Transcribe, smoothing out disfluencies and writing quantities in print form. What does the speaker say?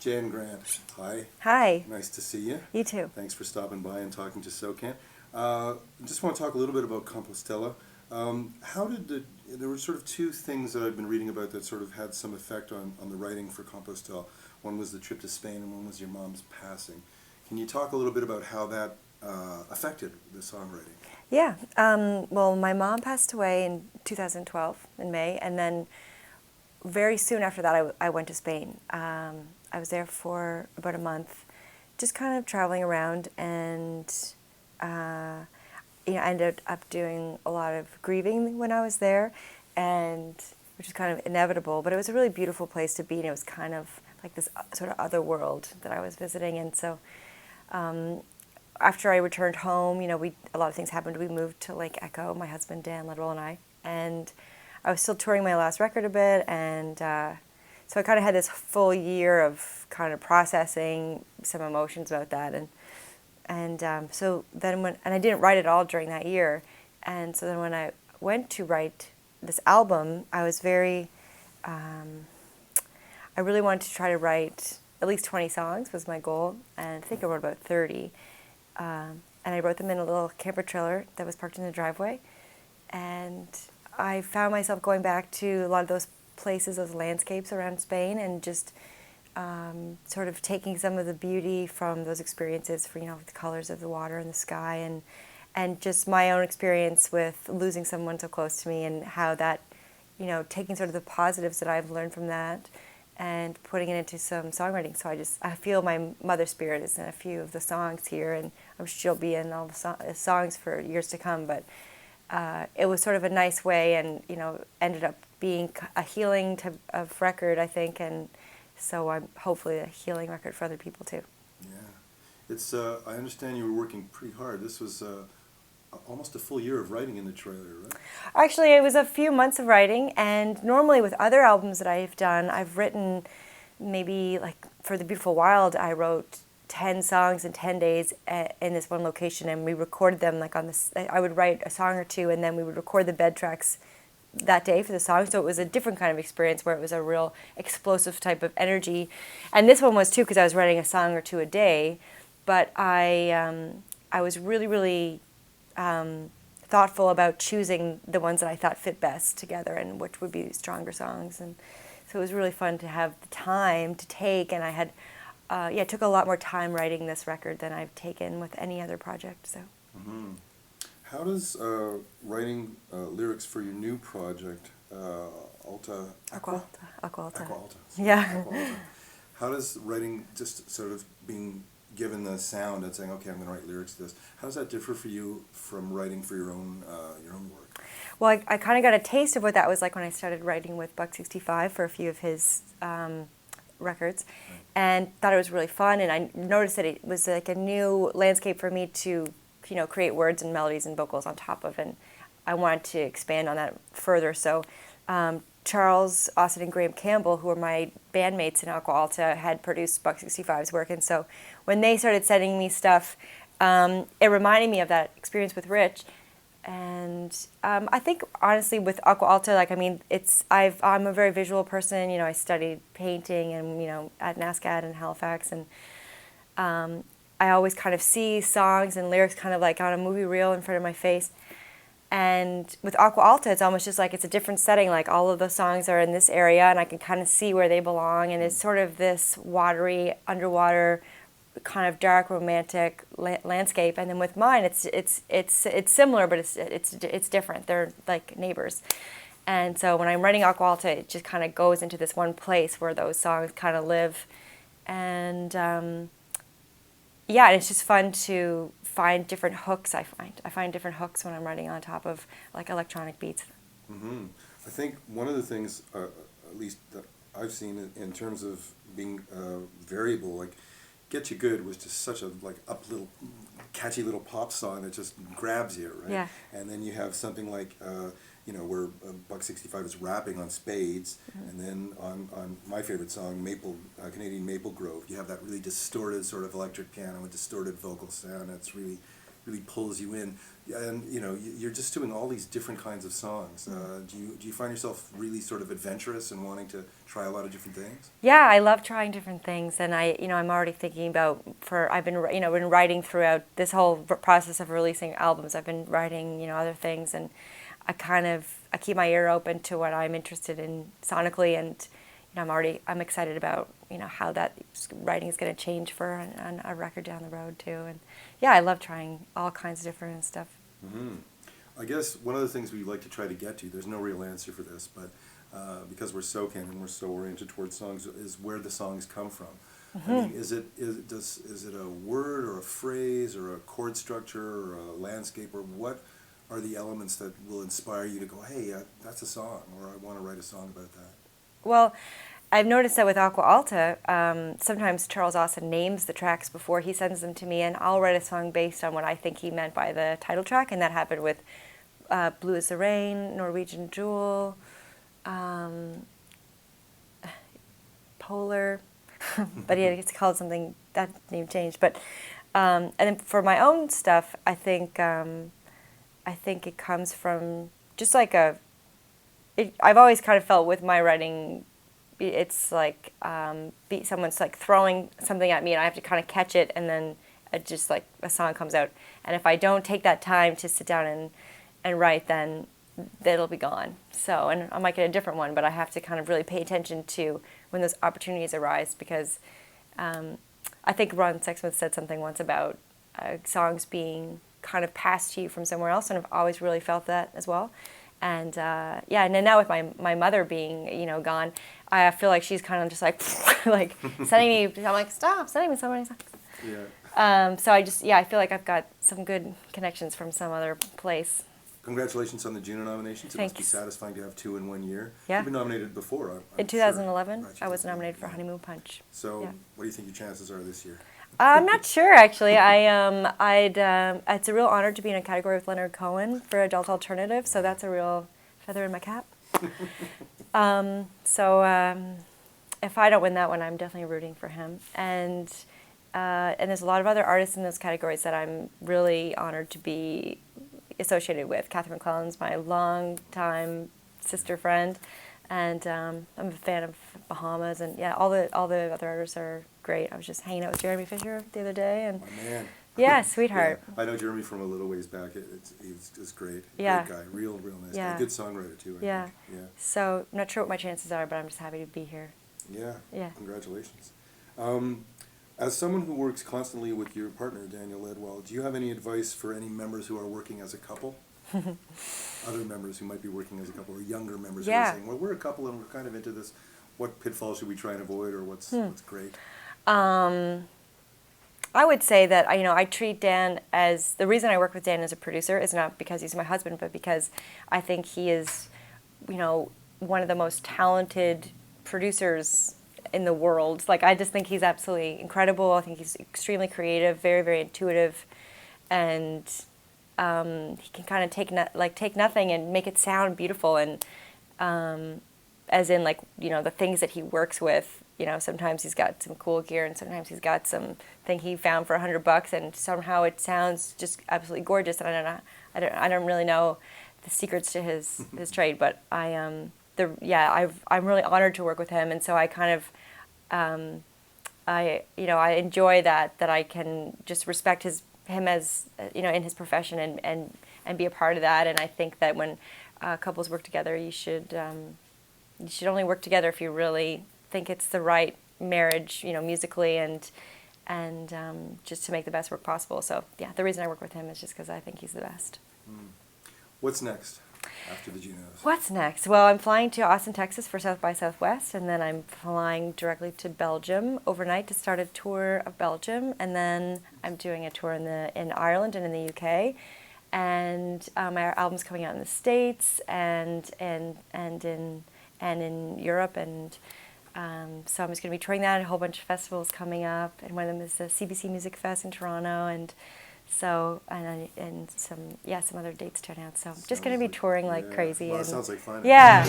Jenn Grant, hi. Hi. Nice to see you. You too. Thanks for stopping by and talking to SOCAN. Just want to talk a little bit about Compostela. There were sort of two things that I've been reading about that sort of had some effect on the writing for Compostela. One was the trip to Spain and one was your mom's passing. Can you talk a little bit about how that affected the songwriting? Yeah. Well, my mom passed away in 2012 in May, and then very soon after that I went to Spain. I was there for about a month, just kind of traveling around, and I ended up doing a lot of grieving when I was there, and which is kind of inevitable, but it was a really beautiful place to be, and it was kind of like this sort of other world that I was visiting. And so after I returned home, a lot of things happened. We moved to Lake Echo, my husband Dan Little and I, and I was still touring my last record a bit, and so I kind of had this full year of kind of processing some emotions about that, and so then and I didn't write it all during that year, and so then when I went to write this album, I was very, I really wanted to try to write at least 20 songs was my goal, and I think I wrote about 30, and I wrote them in a little camper trailer that was parked in the driveway, and I found myself going back to a lot of those places, those landscapes around Spain, and just sort of taking some of the beauty from those experiences for, the colors of the water and the sky, and just my own experience with losing someone so close to me, and how that, taking sort of the positives that I've learned from that and putting it into some songwriting. So I feel my mother spirit is in a few of the songs here, and I'm sure she'll be in all the songs for years to come, but it was sort of a nice way, and ended up being a healing type of record, I think, and so I'm hopefully a healing record for other people too. Yeah, it's. I understand you were working pretty hard. This was almost a full year of writing in the trailer, right? Actually, it was a few months of writing, and normally with other albums that I've done, I've written maybe, like for The Beautiful Wild, I wrote 10 songs in 10 days in this one location, and we recorded them like on this. I would write a song or two, and then we would record the bed tracks that day for the song. So it was a different kind of experience where it was a real explosive type of energy, and this one was too, because I was writing a song or two a day. But I was really thoughtful about choosing the ones that I thought fit best together, and which would be stronger songs. And so it was really fun to have the time to take, and I had. It took a lot more time writing this record than I've taken with any other project. So. Mm-hmm. How does writing lyrics for your new project, Aqua Alta? Yeah. Aqua Alta. How does writing, just sort of being given the sound and saying, okay, I'm going to write lyrics to this, how does that differ for you from writing for your own work? Well, I kind of got a taste of what that was like when I started writing with Buck 65 for a few of his records, and thought it was really fun, and I noticed that it was like a new landscape for me to create words and melodies and vocals on top of, and I wanted to expand on that further. So Charles, Austin, and Graham Campbell, who were my bandmates in Aqua Alta, had produced Buck 65's work, and so when they started sending me stuff, it reminded me of that experience with Rich. And I think honestly with Aqua Alta, I'm a very visual person. I studied painting and at NASCAD in Halifax, and I always kind of see songs and lyrics kind of like on a movie reel in front of my face. And with Aqua Alta, it's almost just like it's a different setting. Like all of the songs are in this area, and I can kind of see where they belong. And it's sort of this watery, underwater, kind of dark, romantic landscape. And then with mine, it's similar, but it's different. They're like neighbors. And so when I'm writing Aqua Alta, it just kind of goes into this one place where those songs kind of live. And and it's just fun to find different hooks. I find different hooks when I'm writing on top of like electronic beats. Mm-hmm. I think one of the things, at least that I've seen in terms of being variable, like Get You Good was just such a catchy little pop song that just grabs you, right? Yeah. And then you have something like where Buck 65 is rapping on spades, mm-hmm. and then on my favorite song, Canadian Maple Grove, you have that really distorted sort of electric piano with distorted vocal sound. It's really really pulls you in. And you know, you're just doing all these different kinds of songs. Do you find yourself really sort of adventurous and wanting to try a lot of different things? Yeah, I love trying different things, and I'm already thinking about I've been been writing throughout this whole process of releasing albums. I've been writing other things, and I keep my ear open to what I'm interested in sonically, and I'm excited about how that writing is going to change for a record down the road too. And yeah, I love trying all kinds of different stuff. Mm-hmm. I guess one of the things we like to try to get to, there's no real answer for this, but because we're SOCAN and we're so oriented towards songs, is where the songs come from. Mm-hmm. I mean, is it a word or a phrase or a chord structure or a landscape, or what are the elements that will inspire you to go, hey, that's a song, or I want to write a song about that? Well, I've noticed that with Aqua Alta, sometimes Charles Austin names the tracks before he sends them to me, and I'll write a song based on what I think he meant by the title track, and that happened with Blue as the Rain, Norwegian Jewel, Polar, but it's called something, that name changed. But and then for my own stuff, I think it comes from just like I've always kind of felt with my writing, it's like someone's like throwing something at me, and I have to kind of catch it, and then just like a song comes out. And if I don't take that time to sit down and write, then it'll be gone. So, and I might get a different one, but I have to kind of really pay attention to when those opportunities arise, because I think Ron Sexsmith said something once about songs being kind of passed to you from somewhere else, and I've always really felt that as well. And yeah, and then now with my mother being gone, I feel like she's kind of just like like sending me. I'm like, stop sending me so many songs. Yeah. So I feel like I've got some good connections from some other place. Congratulations on the Juno nominations. It Thanks. must be satisfying to have 2 in 1 year. Yeah. You've been nominated before. I'm In 2011, sure. Right, I was nominated for Honeymoon Punch. So, Yeah. what do you think your chances are this year? I'm not sure, actually. It's a real honor to be in a category with Leonard Cohen for Adult Alternative, so that's a real feather in my cap. If I don't win that one, I'm definitely rooting for him. And there's a lot of other artists in those categories that I'm really honored to be associated with. Catherine McClellan's my longtime sister friend, and I'm a fan of Bahamas, and yeah, all the other artists are great. I was just hanging out with Jeremy Fisher the other day, and My man. yeah, sweetheart. Yeah, I know Jeremy from a little ways back. He's great. Yeah. Great guy. Real nice Yeah. guy. Good songwriter, too, I Yeah. think. Yeah. So I'm not sure what my chances are, but I'm just happy to be here. Yeah. Yeah. Congratulations. As someone who works constantly with your partner, Daniel Ledwell, do you have any advice for any members who are working as a couple? Other members who might be working as a couple, or younger members who are saying, well, we're a couple and we're kind of into this. What pitfalls should we try and avoid, or what's great? I would say that I treat Dan as, the reason I work with Dan as a producer is not because he's my husband, but because I think he is, one of the most talented producers in the world. Like, I just think he's absolutely incredible. I think he's extremely creative, very, very intuitive, and he can kind of take nothing and make it sound beautiful. And as in, like, the things that he works with. Sometimes he's got some cool gear, and sometimes he's got some thing he found for $100, and somehow it sounds just absolutely gorgeous. And I don't really know the secrets to his trade, but I'm really honored to work with him, and so I kind of I enjoy that I can just respect him as in his profession and be a part of that. And I think that when couples work together, you should only work together if you really think it's the right marriage, musically and just to make the best work possible. So yeah, the reason I work with him is just because I think he's the best. What's next after the Junos? What's next? Well, I'm flying to Austin, Texas for South by Southwest, and then I'm flying directly to Belgium overnight to start a tour of Belgium, and then I'm doing a tour in Ireland and in the UK, and my album's coming out in the States and in Europe, and so I'm just going to be touring that. A whole bunch of festivals coming up, and one of them is the CBC Music Fest in Toronto, and so and some other dates to announce. So I'm just going to be touring like crazy. Well, that sounds like fun. Yeah.